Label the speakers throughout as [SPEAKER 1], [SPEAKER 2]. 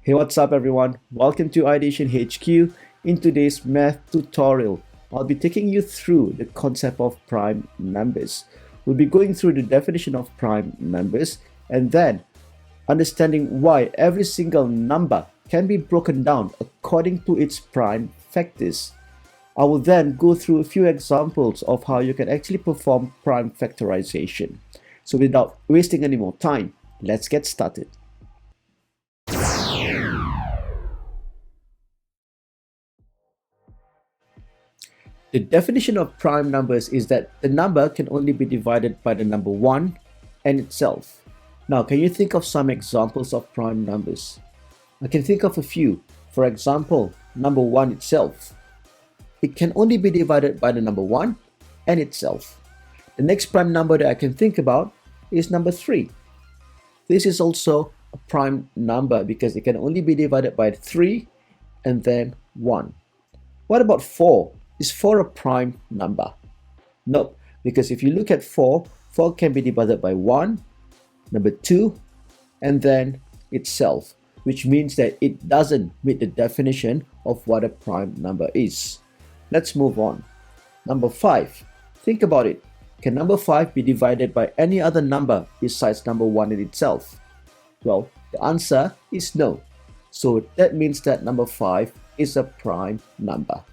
[SPEAKER 1] Hey, what's up everyone? Welcome to Ideation HQ. In today's math tutorial, I'll be taking you through the concept of prime numbers. We'll be going through the definition of prime numbers and then understanding why every single number can be broken down according to its prime factors. I will then go through a few examples of how you can actually perform prime factorization. So without wasting any more time, let's get started. The definition of prime numbers is that the number can only be divided by the number 1 and itself. Now, can you think of some examples of prime numbers? I can think of a few. For example, number 1 itself. It can only be divided by the number 1 and itself. The next prime number that I can think about is number 3. This is also a prime number because it can only be divided by 3 and then 1. What about 4? Is 4 a prime number? Nope, because if you look at 4, 4 can be divided by 1, number 2, and then itself, which means that it doesn't meet the definition of what a prime number is. Let's move on. Number 5. Think about it. Can number 5 be divided by any other number besides number 1 in itself? Well, the answer is no. So that means that number 5 is a prime number.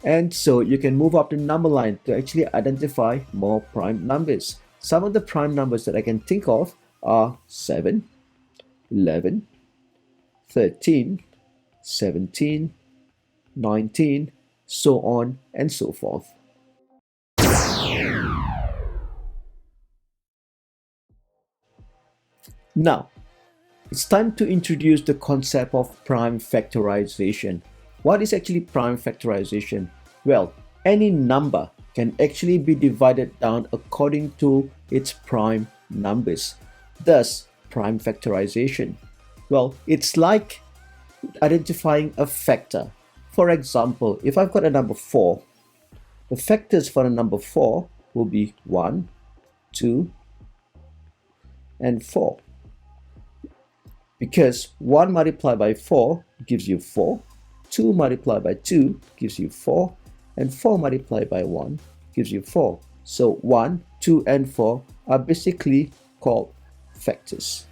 [SPEAKER 1] And so you can move up the number line to actually identify more prime numbers. Some of the prime numbers that I can think of are 7, 11, 13, 17, 19, so on and so forth. Now, it's time to introduce the concept of prime factorization. What is actually prime factorization? Well, any number can actually be divided down according to its prime numbers. Thus, prime factorization. Well, it's like identifying a factor. For example, if I've got a number 4, the factors for the number 4 will be 1, 2, and 4. Because 1 multiplied by 4 gives you 4, 2 multiplied by 2 gives you 4, and 4 multiplied by 1 gives you 4. So 1, 2, and 4 are basically called factors.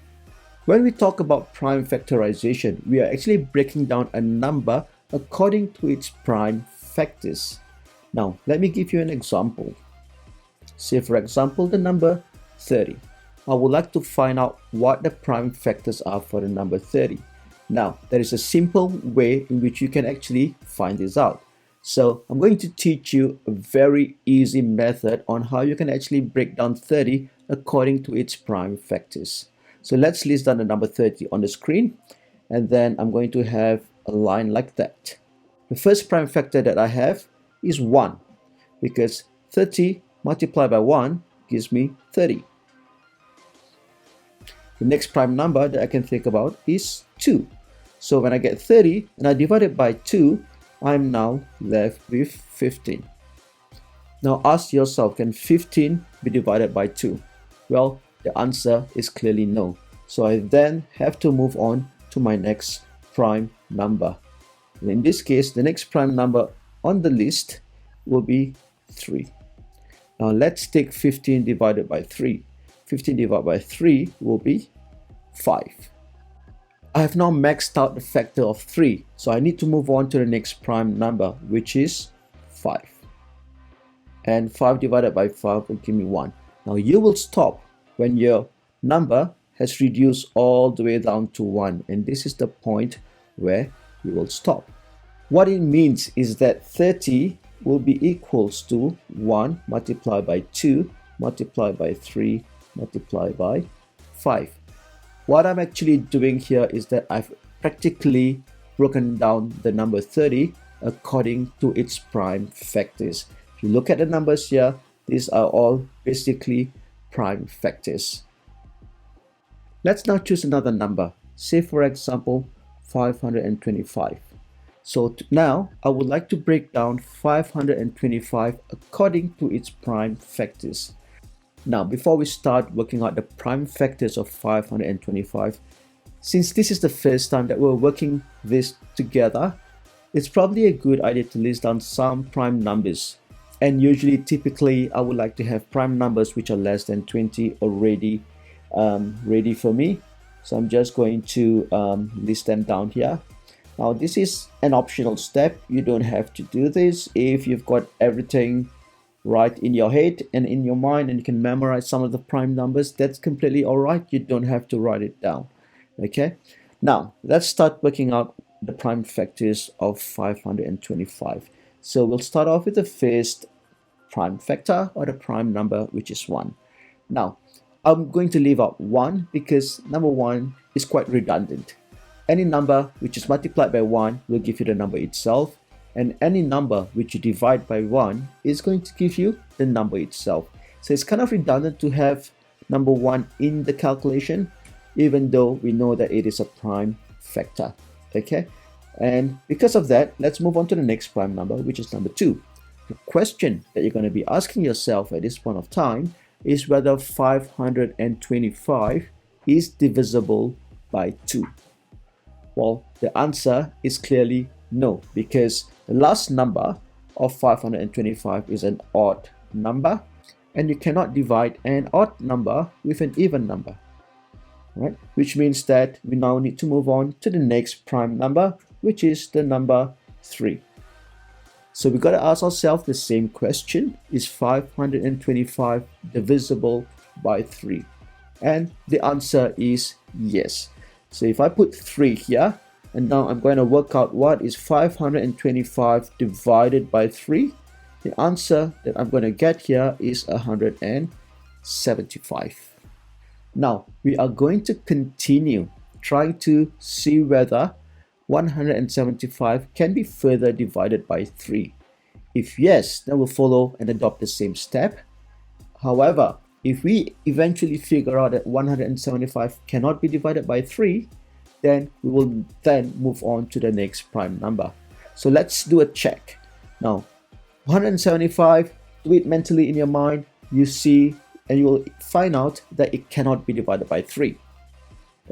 [SPEAKER 1] When we talk about prime factorization, we are actually breaking down a number according to its prime factors. Now, let me give you an example. Say, for example, the number 30. I would like to find out what the prime factors are for the number 30. Now, there is a simple way in which you can actually find this out. So, I'm going to teach you a very easy method on how you can actually break down 30 according to its prime factors. So, let's list down the number 30 on the screen, and then I'm going to have a line like that. The first prime factor that I have is 1, because 30 multiplied by 1 gives me 30. The next prime number that I can think about is 2. So when I get 30 and I divide it by 2, I'm now left with 15. Now ask yourself, can 15 be divided by 2? Well, the answer is clearly no. So I then have to move on to my next prime number. And in this case, the next prime number on the list will be 3. Now let's take 15 divided by 3. 15 divided by 3 will be 5. I have now maxed out the factor of 3, so I need to move on to the next prime number, which is 5. And 5 divided by 5 will give me 1. Now you will stop when your number has reduced all the way down to 1, and this is the point where you will stop. What it means is that 30 will be equals to 1 multiplied by 2 multiplied by 3 multiplied by 5. What I'm actually doing here is that I've practically broken down the number 30 according to its prime factors. If you look at the numbers here, these are all basically prime factors. Let's now choose another number. Say, for example, 525. So now I would like to break down 525 according to its prime factors. Now, before we start working out the prime factors of 525, since this is the first time that we're working this together, it's probably a good idea to list down some prime numbers. And usually, typically, I would like to have prime numbers which are less than 20 already ready for me. So I'm just going to list them down here. Now, this is an optional step. You don't have to do this. If you've got everything right in your head and in your mind and you can memorize some of the prime numbers, that's completely all right. You don't have to write it down. Okay, now let's start working out the prime factors of 525. So we'll start off with the first prime factor, or the prime number, which is 1. Now I'm going to leave out 1 because number 1 is quite redundant. Any number which is multiplied by 1 will give you the number itself, and any number which you divide by 1 is going to give you the number itself. So it's kind of redundant to have number 1 in the calculation, even though we know that it is a prime factor. Okay, and because of that, let's move on to the next prime number, which is number 2. The question that you're going to be asking yourself at this point of time is whether 525 is divisible by 2. Well, the answer is clearly no, because the last number of 525 is an odd number, and you cannot divide an odd number with an even number. Right? Which means that we now need to move on to the next prime number, which is the number 3. So we got to ask ourselves the same question: is 525 divisible by 3? And the answer is yes. So if I put 3 here, and now I'm going to work out what is 525 divided by 3, the answer that I'm going to get here is 175. Now, we are going to continue trying to see whether 175 can be further divided by 3. If yes, then we'll follow and adopt the same step. However, if we eventually figure out that 175 cannot be divided by 3, then we will then move on to the next prime number. So let's do a check. Now, 175, do it mentally in your mind. You see, and you will find out that it cannot be divided by 3.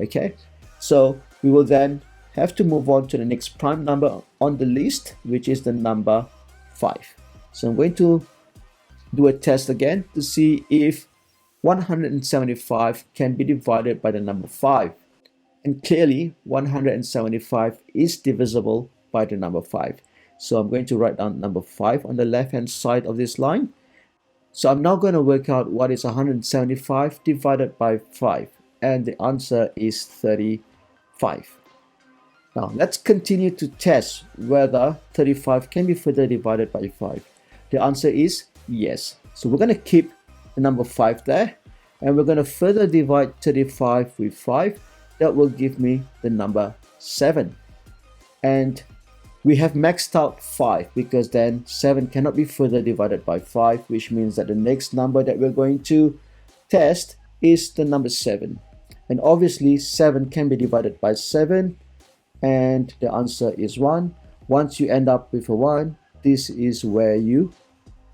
[SPEAKER 1] Okay, so we will then have to move on to the next prime number on the list, which is the number 5. So I'm going to do a test again to see if 175 can be divided by the number 5. And clearly 175 is divisible by the number 5. So I'm going to write down number 5 on the left hand side of this line. So I'm now going to work out what is 175 divided by 5, and the answer is 35. Now let's continue to test whether 35 can be further divided by 5. The answer is yes. So we're going to keep the number 5 there, and we're going to further divide 35 with 5. That will give me the number 7. And we have maxed out 5 because then 7 cannot be further divided by 5, which means that the next number that we're going to test is the number 7. And obviously 7 can be divided by 7, and the answer is 1. Once you end up with a 1, this is where you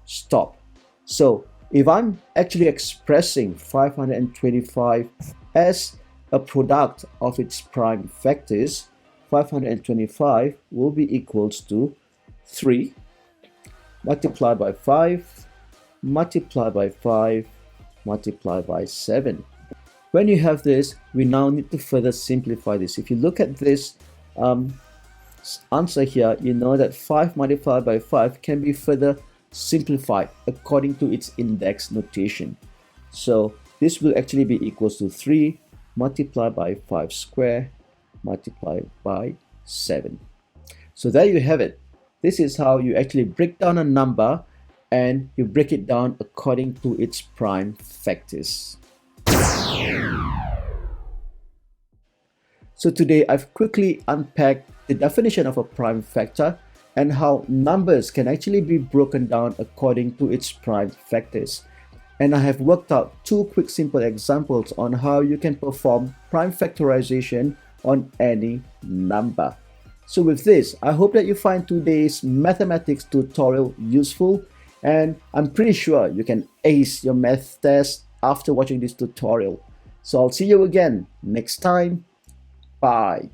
[SPEAKER 1] stop. So if I'm actually expressing 525 as a product of its prime factors, 525 will be equals to 3 multiplied by 5 multiplied by 5 multiplied by 7. When you have this, we now need to further simplify this. If you look at this answer here, you know that 5 multiplied by 5 can be further simplified according to its index notation. So this will actually be equals to 3 multiplied by 5 squared multiplied by 7. So there you have it. This is how you actually break down a number, and you break it down according to its prime factors. So today I've quickly unpacked the definition of a prime factor and how numbers can actually be broken down according to its prime factors. And I have worked out 2 quick simple examples on how you can perform prime factorization on any number. So with this, I hope that you find today's mathematics tutorial useful, and I'm pretty sure you can ace your math test after watching this tutorial. So I'll see you again next time. Bye.